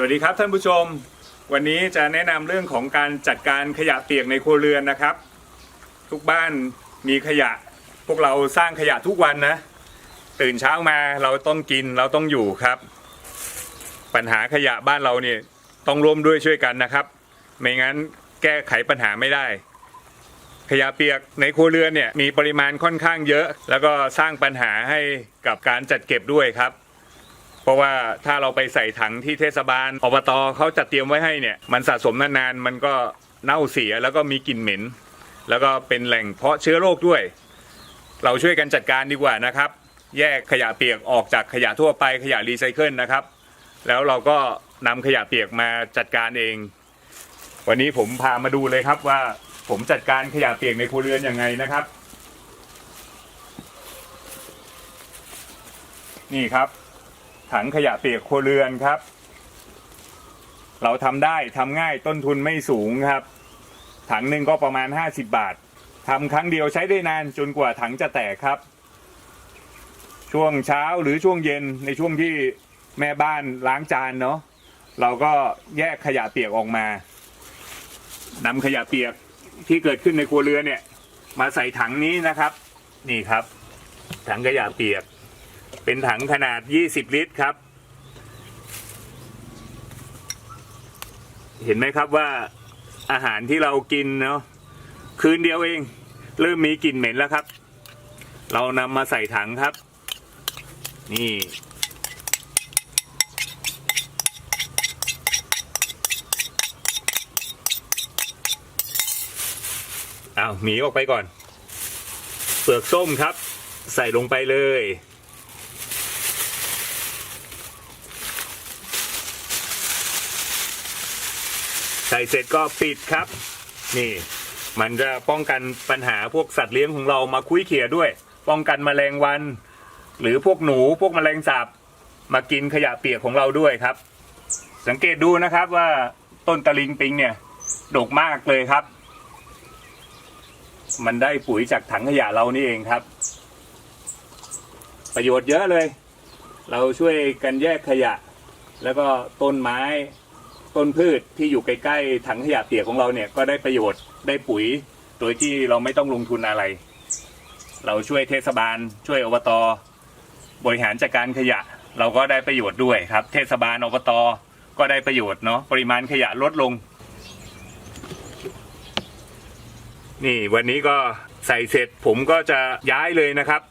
วัสดีครับท่านผู้ชมวันนี้จะแนะนำเรื่องของการจัดการขยะเปียกในครัวเรือนนะครับทุกบ้านมีขยะพวกเราสร้างขยะทุกวันนะตื่นเช้ามาเราต้องกินเราต้องอยู่ครับปัญหาขยะบ้านเราเนี่ยต้องร่วมด้วยช่วยกันนะครับไม่งั้นแก้ไขปัญหาไม่ได้ขยะเปียกในครัวเรือนเนี่ยมีปริมาณค่อนข้างเยอะแล้วก็สร้างปัญหาให้กับการจัดเก็บด้วยครับเพราะว่าถ้าเราไปใส่ถังที่เทศบาลอบตเขาจัดเตรียมไว้ให้เนี่ยมันสะสมนานๆมันก็เน่าเสียแล้วก็มีกลิ่นเหม็นแล้วก็เป็นแหล่งเพาะเชื้อโรคด้วยเราช่วยกันจัดการดีกว่านะครับแยกขยะเปียกออกจากขยะทั่วไปขยะรีไซเคิลนะครับแล้วเราก็นำขยะเปียกมาจัดการเองวันนี้ผมพามาดูเลยครับว่าผมจัดการขยะเปียกในครัวเรือนยังไงนะครับนี่ครับถังขยะเปียกครัวเรือนครับเราทำได้ทำง่ายต้นทุนไม่สูงครับถังหนึ่งก็ประมาณ50 บาททำครั้งเดียวใช้ได้นานจนกว่าถังจะแตกครับช่วงเช้าหรือช่วงเย็นในช่วงที่แม่บ้านล้างจานเนาะเราก็แยกขยะเปียกออกมานำขยะเปียกที่เกิดขึ้นในครัวเรือนเนี่ยมาใส่ถังนี้นะครับนี่ครับถังขยะเปียกเป็นถังขนาด20 ลิตรครับเห็นไหมครับว่าอาหารที่เรากินเนาะคืนเดียวเองเริ่มมีกลิ่นเหม็นแล้วครับเรานำมาใส่ถังครับนี่หนีออกไปก่อนเปลือกส้มครับใส่ลงไปเลยใส่เสร็จก็ปิดครับนี่มันจะป้องกันปัญหาพวกสัตว์เลี้ยงของเรามาคุ้ยเขี่ยด้วยป้องกันแมลงวันหรือพวกหนูพวกแมลงสาบมากินขยะเปียกของเราด้วยครับสังเกตดูนะครับว่าต้นตะลิงปิงเนี่ยดกมากเลยครับมันได้ปุ๋ยจากถังขยะเรานี่เองครับประโยชน์เยอะเลยเราช่วยกันแยกขยะแล้วก็ต้นไม้ต้นพืชที่อยู่ใกล้ๆถังขยะเปียกของเราเนี่ยก็ได้ประโยชน์ได้ปุ๋ยโดยที่เราไม่ต้องลงทุนอะไรเราช่วยเทศบาลช่วยอบตบริหารจัดการขยะเราก็ได้ประโยชน์ด้วยครับเทศบาลอบตก็ได้ประโยชน์เนาะปริมาณขยะลดลงนี่วันนี้ก็ใส่เสร็จผมก็จะย้ายเลยนะครับ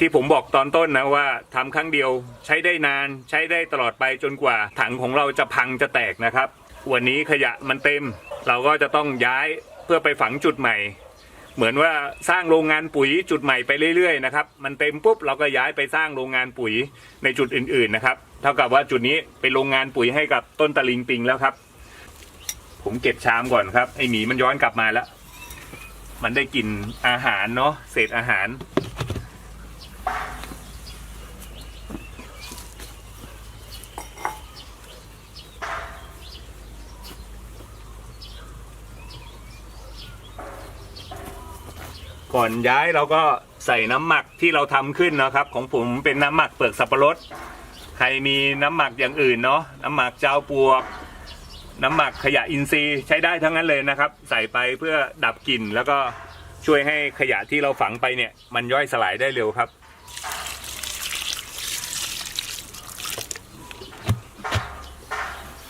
ที่ผมบอกตอนต้นนะว่าทำครั้งเดียวใช้ได้นานใช้ได้ตลอดไปจนกว่าถังของเราจะพังจะแตกนะครับวันนี้ขยะมันเต็มเราก็จะต้องย้ายเพื่อไปฝังจุดใหม่เหมือนว่าสร้างโรงงานปุ๋ยจุดใหม่ไปเรื่อยๆนะครับมันเต็มปุ๊บเราก็ย้ายไปสร้างโรงงานปุ๋ยในจุดอื่นๆนะครับเท่ากับว่าจุดนี้เป็นโรงงานปุ๋ยให้กับต้นตะลิงปิงแล้วครับผมเก็บชามก่อนครับไอหมีมันย้อนกลับมาแล้วมันได้กินอาหารเนาะเศษอาหารก่อนย้ายเราก็ใส่น้ำหมักที่เราทำขึ้นนะครับของผมเป็นน้ำหมักเปลือกสับปะรดใครมีน้ำหมักอย่างอื่นเนาะน้ำหมักเจ้าปวกน้ำหมักขยะอินทรีย์ใช้ได้ทั้งนั้นเลยนะครับใส่ไปเพื่อดับกลิ่นแล้วก็ช่วยให้ขยะที่เราฝังไปเนี่ยมันย่อยสลายได้เร็วครับ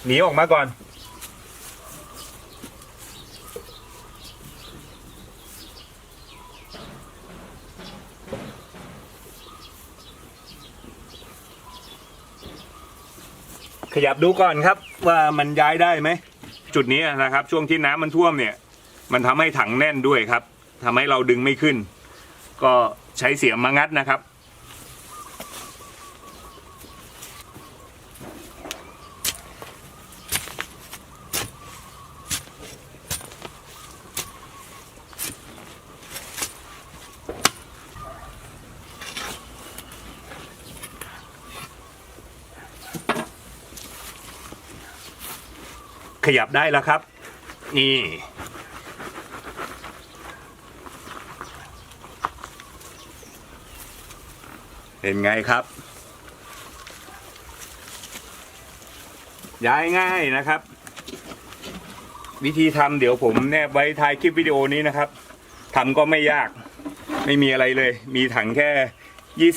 หนีออกมาก่อนขยับดูก่อนครับว่ามันย้ายได้ไหมจุดนี้นะครับช่วงที่น้ำมันท่วมเนี่ยมันทำให้ถังแน่นด้วยครับทำให้เราดึงไม่ขึ้นก็ใช้เสียมมางัดนะครับขยับได้แล้วครับนี่เห็นไงครับ ย้ายง่ายนะครับ วิธีทำเดี๋ยวผมแนบไว้ท้ายคลิปวิดีโอนี้นะครับทำก็ไม่ยากไม่มีอะไรเลยมีถังแค่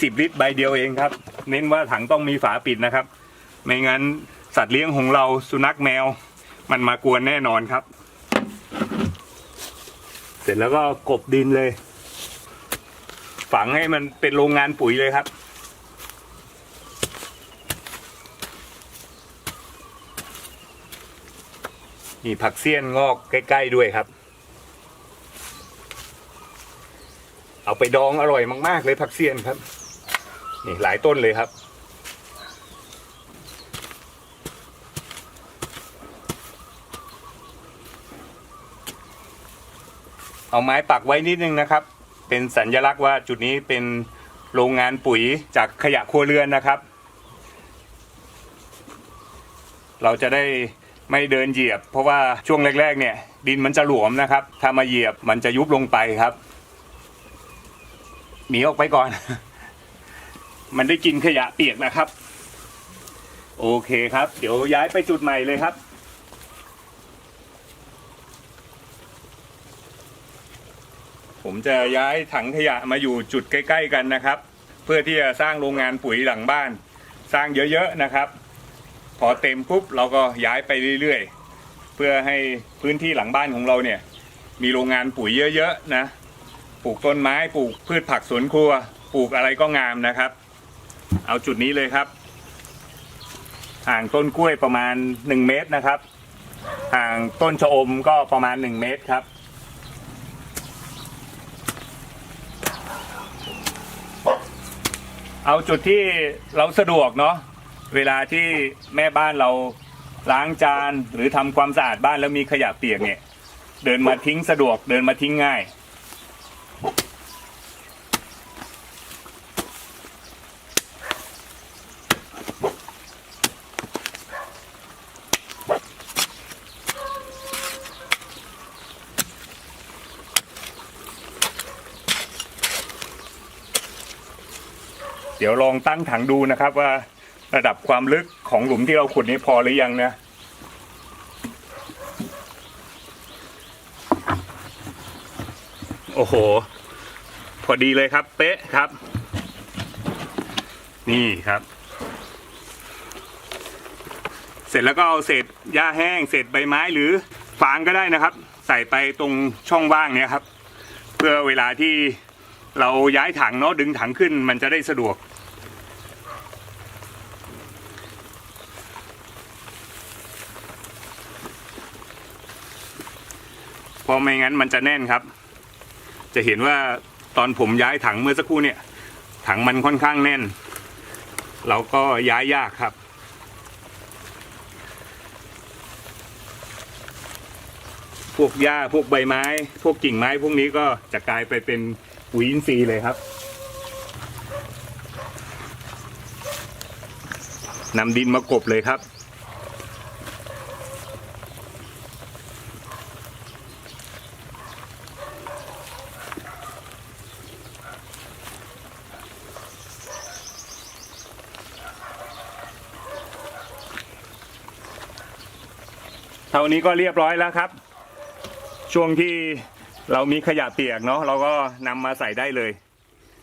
20 ลิตรใบเดียวเองครับเน้นว่าถังต้องมีฝาปิดนะครับไม่งั้นสัตว์เลี้ยงของเราสุนัขแมวมันมากวนแน่นอนครับเสร็จแล้วก็กบดินเลยฝังให้มันเป็นโรงงานปุ๋ยเลยครับมีผักเสี้ยนงอกใกล้ๆด้วยครับเอาไปดองอร่อยมากๆเลยผักเสี้ยนครับนี่หลายต้นเลยครับเอาไม้ปักไว้นิดนึงนะครับเป็นสัญลักษณ์ว่าจุดนี้เป็นโรงงานปุ๋ยจากขยะครัวเรือนนะครับเราจะได้ไม่เดินเหยียบเพราะว่าช่วงแรกๆเนี่ยดินมันจะหลวมนะครับถ้ามาเหยียบมันจะยุบลงไปครับหนีออกไปก่อน มันได้กินขยะเปียกนะครับโอเคครับเดี๋ยวย้ายไปจุดใหม่เลยครับผมจะย้ายถังขยะมาอยู่จุดใกล้ๆกันนะครับเพื่อที่จะสร้างโรงงานปุ๋ยหลังบ้านสร้างเยอะๆนะครับพอเต็มปุ๊บเราก็ย้ายไปเรื่อยๆเพื่อให้พื้นที่หลังบ้านของเราเนี่ยมีโรงงานปุ๋ยเยอะๆนะปลูกต้นไม้ปลูกพืชผักสวนครัวปลูกอะไรก็งามนะครับเอาจุดนี้เลยครับห่างต้นกล้วยประมาณ1 เมตรนะครับห่างต้นชะอมก็ประมาณ1 เมตรครับเอาจุดที่เราสะดวกเนาะเวลาที่แม่บ้านเราล้างจานหรือทำความสะอาดบ้านแล้วมีขยะเปียกเนี่ยเดินมาทิ้งสะดวกเดินมาทิ้งง่ายเดี๋ยวลองตั้งถังดูนะครับว่าระดับความลึกของหลุมที่เราขุดนี้พอหรือยังนะโอ้โหพอดีเลยครับเป๊ะครับนี่ครับเสร็จแล้วก็เอาเศษหญ้าแห้งเศษใบไม้หรือฟางก็ได้นะครับใส่ไปตรงช่องว่างเนี่ยครับเพื่อเวลาที่เราย้ายถังเนาะดึงถังขึ้นมันจะได้สะดวกเพราะไม่งั้นมันจะแน่นครับจะเห็นว่าตอนผมย้ายถังเมื่อสักครู่เนี่ยถังมันค่อนข้างแน่นเราก็ย้ายยากครับพวกหญ้าพวกใบไม้พวกกิ่งไม้พวกนี้ก็จะกลายไปเป็นปุ๋ยอินทรีย์เลยครับนำดินมากบเลยครับเท่านี้ก็เรียบร้อยแล้วครับช่วงที่เรามีขยะเปียกเนาะเราก็นำมาใส่ได้เลย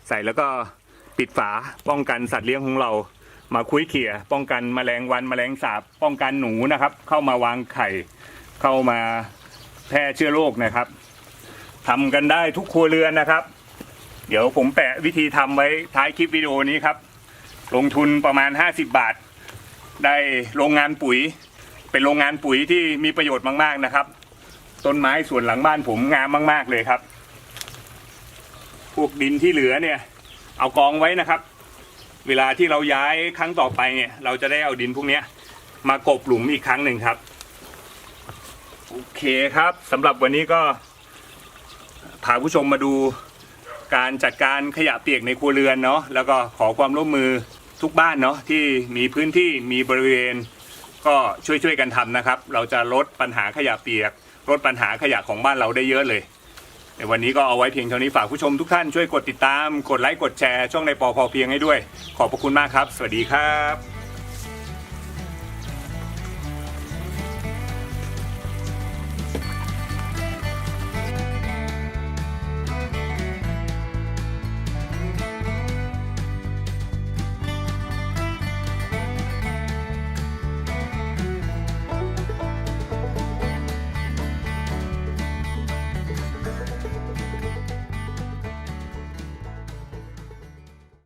ใส่แล้วก็ปิดฝาป้องกันสัตว์เลี้ยงของเรามาคุ้ยเขี่ยป้องกันแมลงวันแมลงสาบป้องกันหนูนะครับเข้ามาวางไข่เข้ามาแพร่เชื้อโรคนะครับทำกันได้ทุกครัวเรือนนะครับเดี๋ยวผมแปะวิธีทำไว้ท้ายคลิปวิดีโอนี้ครับลงทุนประมาณ50 บาทได้โรงงานปุ๋ยเป็นโรงงานปุ๋ยที่มีประโยชน์มากๆนะครับต้นไม้ส่วนหลังบ้านผมงามมากๆเลยครับพวกดินที่เหลือเนี่ยเอากองไว้นะครับเวลาที่เราย้ายครั้งต่อไปเนี่ยเราจะได้เอาดินพวกนี้มากบหลุมอีกครั้งหนึ่งครับโอเคครับสำหรับวันนี้ก็พาผู้ชมมาดูการจัดการขยะเปียกในครัวเรือนเนาะแล้วก็ขอความร่วมมือทุกบ้านเนาะที่มีพื้นที่มีบริเวณก็ช่วยกันทำนะครับเราจะลดปัญหาขยะเปียกลดปัญหาขยะของบ้านเราได้เยอะเลยในวันนี้ก็เอาไว้เพียงเท่านี้ฝากผู้ชมทุกท่านช่วยกดติดตามกดไลค์กดแชร์ช่องในปอพอเพียงให้ด้วยขอบพระคุณมากครับสวัสดีครับ